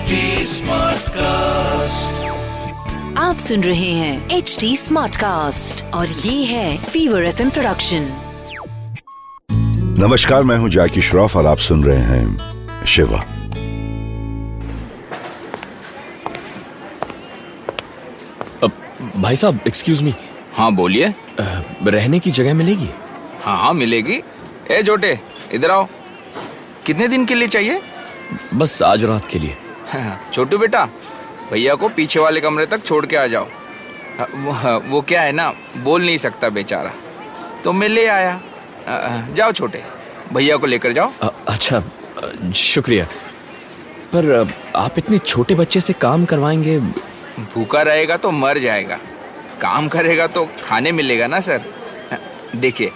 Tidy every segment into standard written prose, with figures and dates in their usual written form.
HD Smartcast. आप सुन रहे हैं HD Smartcast और ये है Fever FM प्रोडक्शन। नमस्कार, मैं हूं जैकी श्रॉफ और आप सुन रहे हैं शिवा। भाई साहब एक्सक्यूज मी। हाँ बोलिए। रहने की जगह मिलेगी? हाँ मिलेगी। ए जोटे इधर आओ। कितने दिन के लिए चाहिए? बस आज रात के लिए। छोटू बेटा, भैया को पीछे वाले कमरे तक छोड़ के आ जाओ। वो क्या है ना, बोल नहीं सकता बेचारा, तो मैं ले आया। जाओ छोटे, भैया को लेकर जाओ। अच्छा शुक्रिया, पर आप इतने छोटे बच्चे से काम करवाएंगे? भूखा रहेगा तो मर जाएगा, काम करेगा तो खाने मिलेगा ना सर। देखिए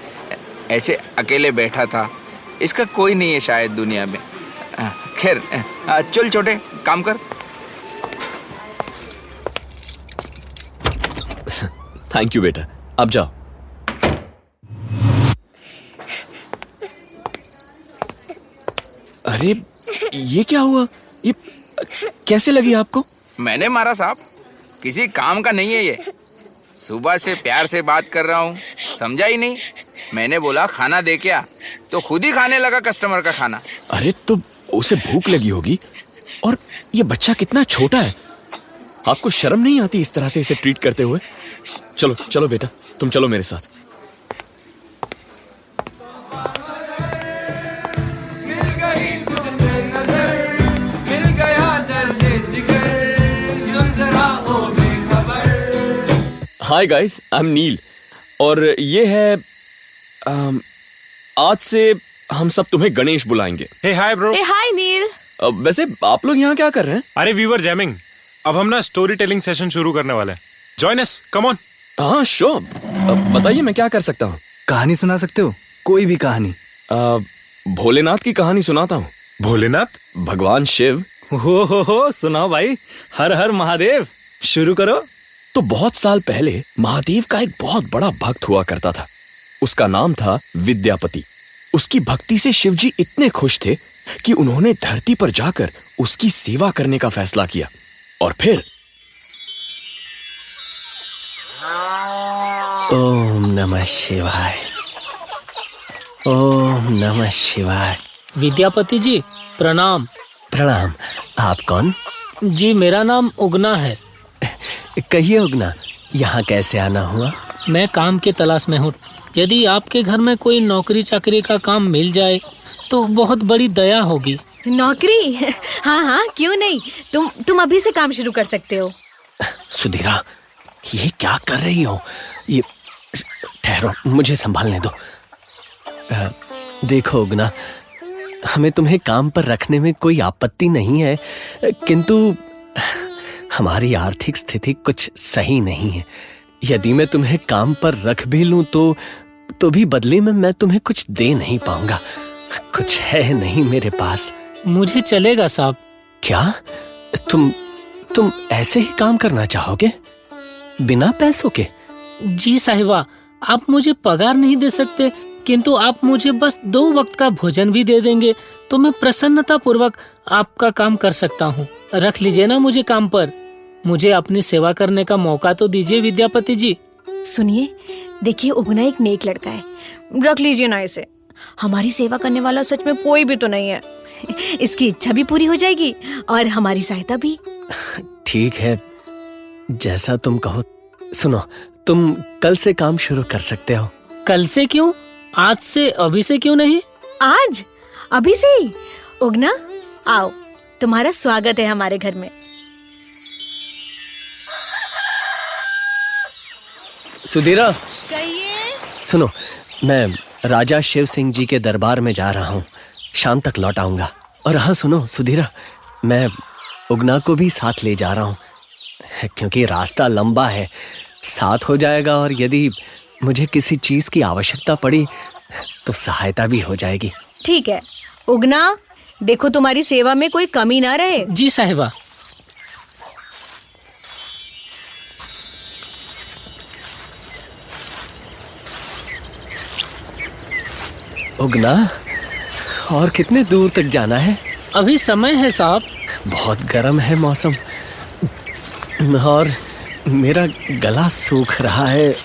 ऐसे अकेले बैठा था, इसका कोई नहीं है शायद दुनिया में। खैर चल छोटे, काम कर। थैंक यू बेटा, अब जाओ। अरे ये क्या हुआ? ये कैसे लगी आपको? मैंने मारा साहब, किसी काम का नहीं है ये। सुबह से प्यार से बात कर रहा हूँ, समझा ही नहीं। मैंने बोला खाना दे क्या, तो खुद ही खाने लगा कस्टमर का खाना। अरे तो उसे भूख लगी होगी, और ये बच्चा कितना छोटा है। आपको शर्म नहीं आती इस तरह से इसे ट्रीट करते हुए? चलो चलो बेटा, तुम चलो मेरे साथ। हाय गाइस, आई एम नील और ये है आज से हम सब तुम्हें गणेश बुलाएंगे। हे हाय ब्रो। हे हाय नील। वैसे आप लोग यहाँ क्या कर रहे हैं? अरे वी वर जैमिंग। अब हम ना स्टोरी टेलिंग सेशन शुरू करने वाले हैं। Join us, come on. हाँ श्योर। बताइए मैं क्या कर सकता हूँ? कहानी सुना सकते हो? कोई भी कहानी। भोलेनाथ की कहानी सुनाता हूँ। भोलेनाथ? भगवान शिव। हो सुनाओ भाई। हर हर महादेव। शुरू करो। तो बहुत साल पहले महादेव का एक बहुत बड़ा भक्त हुआ करता था। उसका नाम था विद्यापति। उसकी भक्ति से शिवजी इतने खुश थे कि उन्होंने धरती पर जाकर उसकी सेवा करने का फैसला किया। और फिर ओम नमः शिवाय, ओम नमः शिवाय। विद्यापति जी प्रणाम। प्रणाम। आप कौन? जी मेरा नाम उगना है। कहिए उगना, यहाँ कैसे आना हुआ? मैं काम के तलाश में हूँ। यदि आपके घर में कोई नौकरी चाकरी का काम मिल जाए तो बहुत बड़ी दया होगी। नौकरी? हाँ क्यों नहीं, तुम अभी से काम शुरू कर सकते हो। सुधीरा, ये क्या कर रही हो? ये ठहरो, मुझे संभालने दो। देखो उगना, हमें तुम्हें काम पर रखने में कोई आपत्ति नहीं है, किंतु हमारी आर्थिक स्थिति कुछ सही नहीं है। यदि मैं तुम्हें काम पर रख भी लूं तो भी बदले में मैं तुम्हें कुछ दे नहीं पाऊंगा। कुछ है नहीं मेरे पास। मुझे चलेगा साहब। क्या तुम ऐसे ही काम करना चाहोगे बिना पैसों के? जी साहिबा, आप मुझे पगार नहीं दे सकते, किंतु आप मुझे बस 2 वक्त का भोजन भी दे देंगे तो मैं प्रसन्नता पूर्वक आपका काम कर सकता हूँ। रख लीजिए ना मुझे काम पर। मुझे अपनी सेवा करने का मौका तो दीजिए विद्यापति जी। सुनिए, देखिए उगना एक नेक लड़का है, रख लीजिए ना इसे। हमारी सेवा करने वाला सच में कोई भी तो नहीं है। इसकी इच्छा भी पूरी हो जाएगी और हमारी सहायता भी। ठीक है, जैसा तुम कहो। सुनो, तुम कल से काम शुरू कर सकते हो। कल से क्यों? आज से, अभी से क्यों नहीं? आज? अभी से ही? उगना आओ, तुम्हारा स्वागत है हमारे घर में। सुधीरा, कहिए। सुनो, मैं राजा शिव सिंह जी के दरबार में जा रहा हूँ। शाम तक लौट आऊंगा। और हाँ सुनो सुधीरा, मैं उगना को भी साथ ले जा रहा हूँ, क्योंकि रास्ता लंबा है। साथ हो जाएगा और यदि मुझे किसी चीज की आवश्यकता पड़ी तो सहायता भी हो जाएगी। ठीक है उगना, देखो तुम्हारी सेवा में कोई कमी ना रहे। जी साहिबा। उगना, और कितने दूर तक जाना है? अभी समय है साहब, बहुत गर्म है मौसम और मेरा गला सूख रहा है।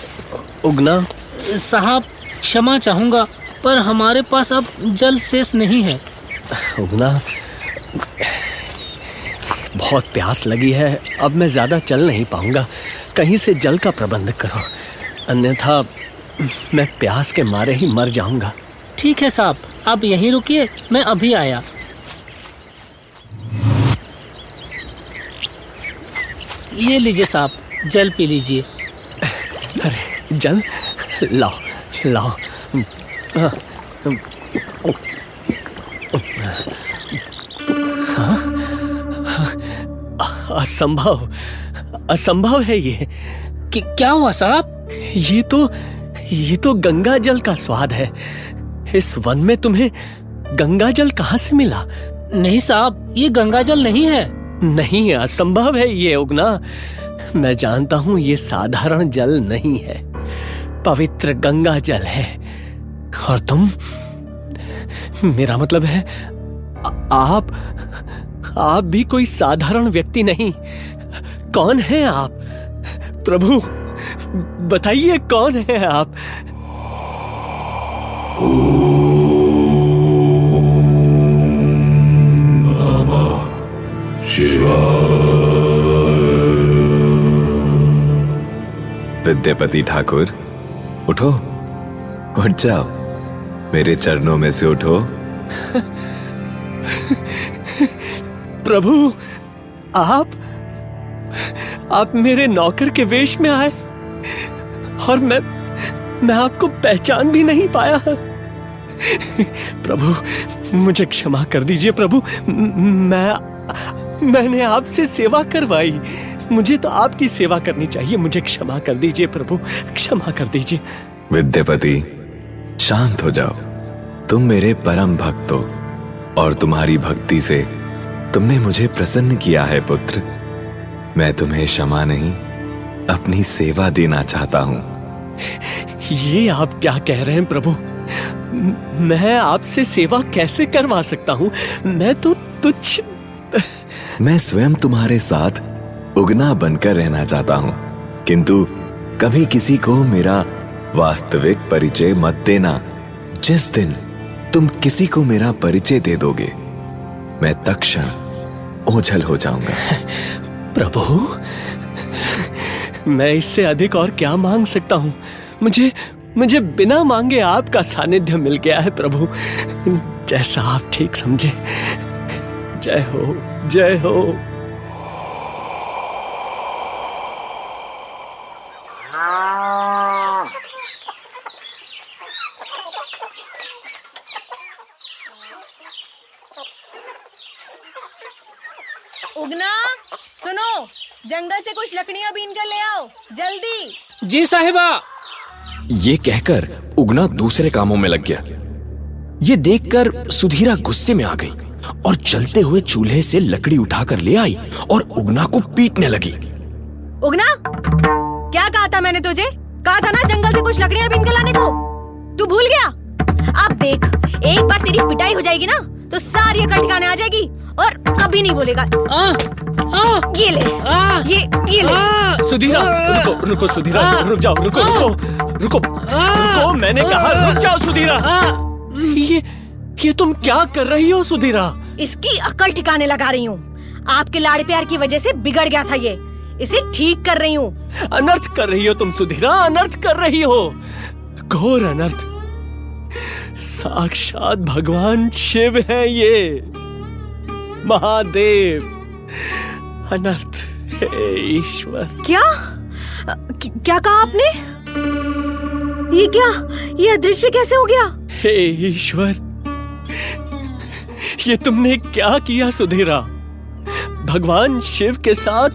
उगना साहब क्षमा चाहूँगा, पर हमारे पास अब जल शेष नहीं है। उगना, बहुत प्यास लगी है, अब मैं ज़्यादा चल नहीं पाऊँगा। कहीं से जल का प्रबंध करो, अन्यथा मैं प्यास के मारे ही मर जाऊँगा। ठीक है साहब, आप यहीं रुकिए, मैं अभी आया। ये लीजिए साहब, जल पी लीजिए। अरे जल लाओ लाओ। असंभव, असंभव है ये। क्या हुआ साहब? ये तो गंगा जल का स्वाद है। इस वन में तुम्हें गंगा जल कहाँ से मिला? नहीं साहब, ये गंगा जल नहीं है। नहीं, असंभव है ये उगना। मैं जानता हूँ ये साधारण जल नहीं है, पवित्र गंगा जल है। और तुम, मेरा मतलब है आप भी कोई साधारण व्यक्ति नहीं। कौन है आप? प्रभु बताइए, कौन है आप? विद्यापति ठाकुर, उठो, उठ जाओ, मेरे चरणों में से उठो। प्रभु, आप मेरे नौकर के वेश में आए और मैं आपको पहचान भी नहीं पाया। प्रभु मुझे क्षमा कर दीजिए। प्रभु, मैंने आपसे सेवा करवाई, मुझे तो आपकी सेवा करनी चाहिए। मुझे क्षमा कर दीजिए प्रभु, क्षमा कर दीजिए। विद्यापति, शांत हो जाओ। तुम मेरे परम भक्त हो और तुम्हारी भक्ति से तुमने मुझे प्रसन्न किया है पुत्र। मैं तुम्हें क्षमा नहीं, अपनी सेवा देना चाहता हूँ। ये आप क्या कह रहे हैं प्रभु? मैं आपसे सेवा कैसे करवा सकता हूँ? मैं तो तुच्छ। मैं स्वयं तुम्हारे साथ उगना बनकर रहना चाहता हूँ, किंतु कभी किसी को मेरा वास्तविक परिचय मत देना। जिस दिन तुम किसी को मेरा परिचय दे दोगे, मैं तत्क्षण ओझल हो जाऊंगा। प्रभु, मैं इससे अधिक और क्या मांग सकता हूँ? मुझे बिना मांगे आपका सानिध्य मिल गया है प्रभु। जैसा आप ठीक समझे। जय हो, जय हो। उगना, सुनो, जंगल से कुछ लकड़ियां बीन कर ले आओ, जल्दी। जी साहिबा। ये कहकर उगना दूसरे कामों में लग गया। ये देखकर सुधीरा गुस्से में आ गई और जलते हुए चूल्हे से लकड़ी उठाकर ले आई और उगना को पीटने लगी। उगना, क्या कहा था मैंने तुझे? कहा था ना जंगल से कुछ लकड़ियां बीन कर लाने को। तू भूल गया? अब देख, एक बार तेरी पिटाई हो जाएगी ना तो सारी अकल ठिकाने आ जाएगी और कभी नहीं बोलेगा। ये ले, ये ले। सुधीरा, रुको सुधीरा, रुक जाओ, रुको, मैंने कहा रुक जाओ सुधीरा। ये तुम क्या कर रही हो सुधीरा? इसकी अकल ठिकाने लगा रही हूँ। आपके लाड़ प्यार की वजह से बिगड़ गया था ये, इसे ठीक कर रही हूँ। अनर्थ कर रही हो तुम सुधीरा, अनर्थ कर रही हो, घोर अनर्थ। साक्षात भगवान शिव है ये, महादेव। अनर्थ हे ईश्वर। क्या कहा आपने? ये क्या, ये अदृश्य कैसे हो गया? हे ईश्वर, ये तुमने क्या किया सुधीरा? भगवान शिव के साथ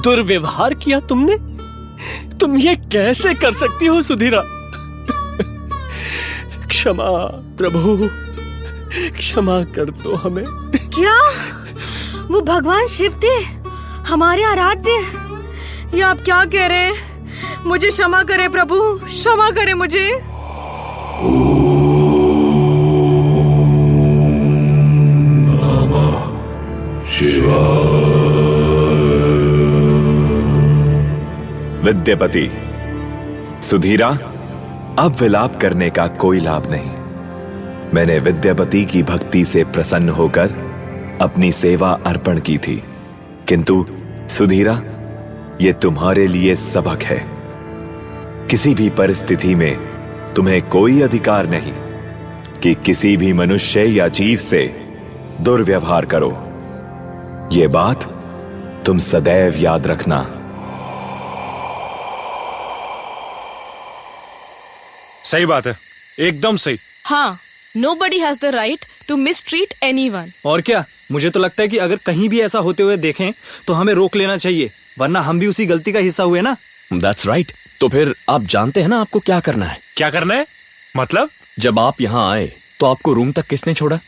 दुर्व्यवहार किया तुमने। तुम ये कैसे कर सकती हो सुधीरा? क्षमा प्रभु, क्षमा कर दो हमें। क्या वो भगवान शिव थे, हमारे आराध्य? ये आप क्या कह रहे हैं? मुझे क्षमा करे प्रभु, क्षमा करे मुझे। विद्यापति, सुधीरा, अब विलाप करने का कोई लाभ नहीं। मैंने विद्यापति की भक्ति से प्रसन्न होकर अपनी सेवा अर्पण की थी, किंतु सुधीरा, ये तुम्हारे लिए सबक है। किसी भी परिस्थिति में तुम्हें कोई अधिकार नहीं कि किसी भी मनुष्य या जीव से दुर्व्यवहार करो। ये बात तुम सदैव याद रखना। सही बात है, एकदम सही। हाँ, nobody has the right to mistreat anyone. और क्या, मुझे तो लगता है कि अगर कहीं भी ऐसा होते हुए देखें तो हमें रोक लेना चाहिए, वरना हम भी उसी गलती का हिस्सा हुए ना। That's right. तो फिर आप जानते हैं ना आपको क्या करना है? क्या करना है मतलब? जब आप यहाँ आए तो आपको रूम तक किसने छोड़ा?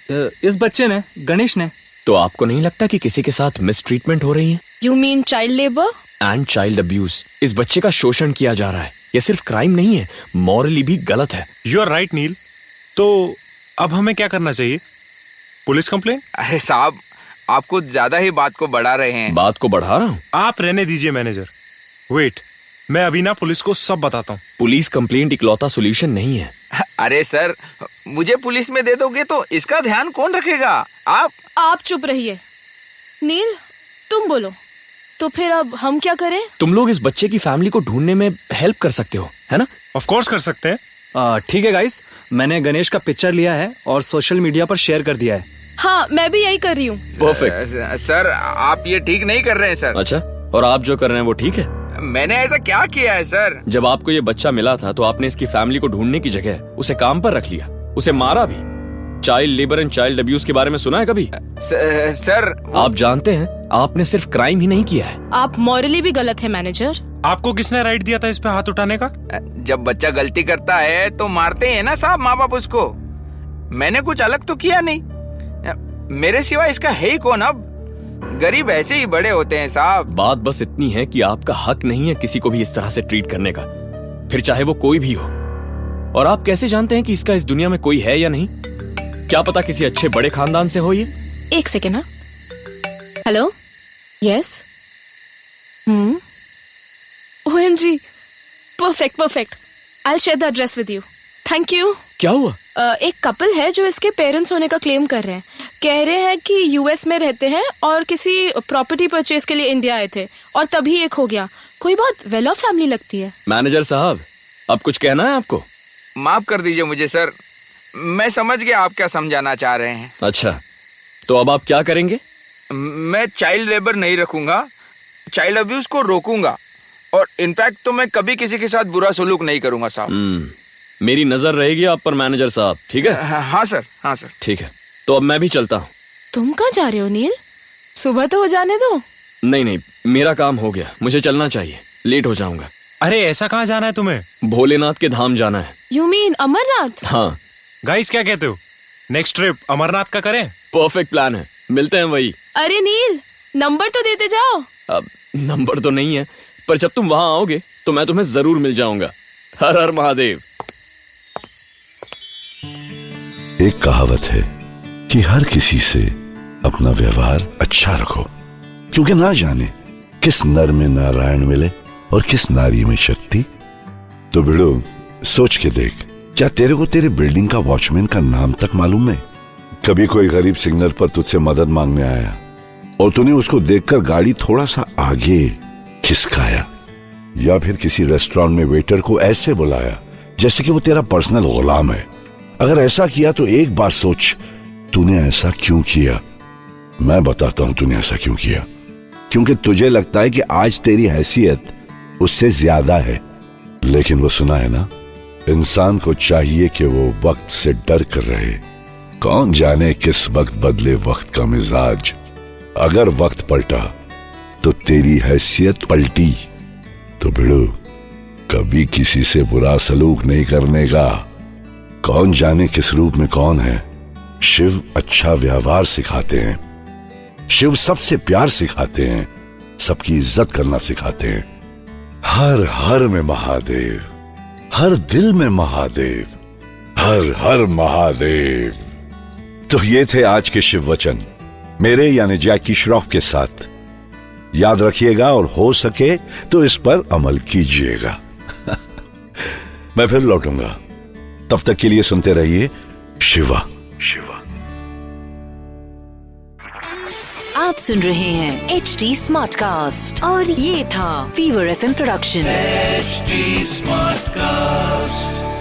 इस बच्चे ने, गणेश ने। तो आपको नहीं लगता कि किसी के साथ मिसट्रीटमेंट हो रही है? You mean child labor? And child abuse. इस बच्चे का शोषण किया जा रहा है। ये सिर्फ क्राइम नहीं है, मॉरली भी गलत है। यू आर राइट नील। तो अब हमें क्या करना चाहिए? Police complain? अरे साहब, आप कुछ ज्यादा ही बात को बढ़ा रहे हैं। बात को बढ़ा रहा हूँ? आप रहने दीजिए मैनेजर। वेट, मैं अभी ना पुलिस को सब बताता हूँ। पुलिस कंप्लेंट इकलौता सोल्यूशन नहीं है। अरे सर, मुझे पुलिस में दे दोगे तो इसका ध्यान कौन रखेगा? आप चुप रहिए। नील, तुम बोलो। तो फिर अब हम क्या करें? तुम लोग इस बच्चे की फैमिली को ढूंढने में हेल्प कर सकते हो, है ना? ऑफ कोर्स कर सकते हैं। ठीक है गाइस, मैंने गणेश का पिक्चर लिया है और सोशल मीडिया पर शेयर कर दिया है। हाँ, मैं भी यही कर रही हूँ। परफेक्ट। सर, आप ये ठीक नहीं कर रहे हैं सर। अच्छा, और आप जो कर रहे हैं वो ठीक है? मैंने ऐसा क्या किया है सर? जब आपको ये बच्चा मिला था तो आपने इसकी फैमिली को ढूंढने की जगह उसे काम पर रख लिया, उसे मारा भी। Child labour and child abuse के बारे में सुना है कभी? सर, आप जानते हैं, आपने सिर्फ क्राइम ही नहीं किया है, आप मॉरली भी गलत है मैनेजर। आपको किसने राइट दिया था इस पे हाथ उठाने का? जब बच्चा गलती करता है तो मारते हैं ना साहब माँ बाप उसको। मैंने कुछ अलग तो किया नहीं। मेरे सिवा इसका है ही कौन? अब गरीब ऐसे ही बड़े होते हैं साहब। बात बस इतनी है कि आपका हक नहीं है किसी को भी इस तरह से ट्रीट करने का, फिर चाहे वो कोई भी हो। और आप कैसे जानते हैं कि इसका इस दुनिया में कोई है या नहीं? क्या पता किसी अच्छे बड़े खानदान से हो ये। एक सेकेंड। हाँ, hello, yes, OMG, perfect perfect. I will share the address with you. Thank you. क्या हुआ? एक कपल है जो इसके पेरेंट्स होने का क्लेम कर रहे हैं। कह रहे हैं कि यूएस में रहते हैं और किसी प्रॉपर्टी परचेज के लिए इंडिया आए थे और तभी एक हो गया। कोई बहुत वेल ऑफ फैमिली लगती है। मैनेजर साहब, अब कुछ कहना है आपको? माफ कर दीजिए मुझे सर, मैं समझ गया आप क्या समझाना चाह रहे हैं। अच्छा, तो अब आप क्या करेंगे? मैं चाइल्ड लेबर नहीं रखूंगा, चाइल्ड अब्यूज को रोकूंगा और इनफैक्ट तो मैं कभी किसी के साथ बुरा सलूक नहीं करूंगा साहब। मेरी नजर रहेगी आप पर मैनेजर साहब, ठीक है? हाँ सर, हाँ सर। ठीक है, तो अब मैं भी चलता हूँ। तुम कहाँ जा रहे हो नील? सुबह तो हो जाने दो। नहीं नहीं, मेरा काम हो गया, मुझे चलना चाहिए, लेट हो जाऊंगा। अरे ऐसा कहाँ जाना है तुम्हें? भोलेनाथ के धाम जाना है। You mean Amarnath? हाँ। गाइस क्या कहते हो, नेक्स्ट ट्रिप अमरनाथ का करें? परफेक्ट प्लान है, मिलते हैं वही। अरे नील, नंबर तो देते जाओ। अब नंबर तो नहीं है, पर जब तुम वहां आओगे तो मैं तुम्हें जरूर मिल जाऊंगा। हर हर महादेव। एक कहावत है कि हर किसी से अपना व्यवहार अच्छा रखो, क्योंकि ना जाने किस नर में नारायण मिले और किस नारी में शक्ति। तो बिड़ो, सोच के देख, क्या तेरे को तेरे बिल्डिंग का वॉचमैन का नाम तक मालूम है? कभी कोई गरीब सिग्नल पर तुझसे मदद मांगने आया और तूने उसको देखकर गाड़ी थोड़ा सा आगे खिसकाया, या फिर किसी रेस्टोरेंट में वेटर को ऐसे बुलाया जैसे कि वो तेरा पर्सनल गुलाम है? अगर ऐसा किया तो एक बार सोच, तूने ऐसा क्यों किया? मैं बताता हूं तूने ऐसा क्यों किया। क्योंकि तुझे लगता है कि आज तेरी हैसियत उससे ज्यादा है। लेकिन वो सुना है ना, इंसान को चाहिए कि वो वक्त से डर कर रहे। कौन जाने किस वक्त बदले वक्त का मिजाज। अगर वक्त पलटा तो तेरी हैसियत पलटी। तो भिड़ो, कभी किसी से बुरा सलूक नहीं करने का। कौन जाने किस रूप में कौन है। शिव अच्छा व्यवहार सिखाते हैं, शिव सबसे प्यार सिखाते हैं, सबकी इज्जत करना सिखाते हैं। हर हर में महादेव, हर दिल में महादेव, हर हर महादेव। तो ये थे आज के शिव वचन। मेरे यानी जैकी श्रॉफ के साथ। याद रखिएगा और हो सके तो इस पर अमल कीजिएगा। मैं फिर लौटूंगा, तब तक के लिए सुनते रहिए शिवा। आप सुन रहे हैं HD स्मार्ट कास्ट और ये था fever FM production. HD smart cast.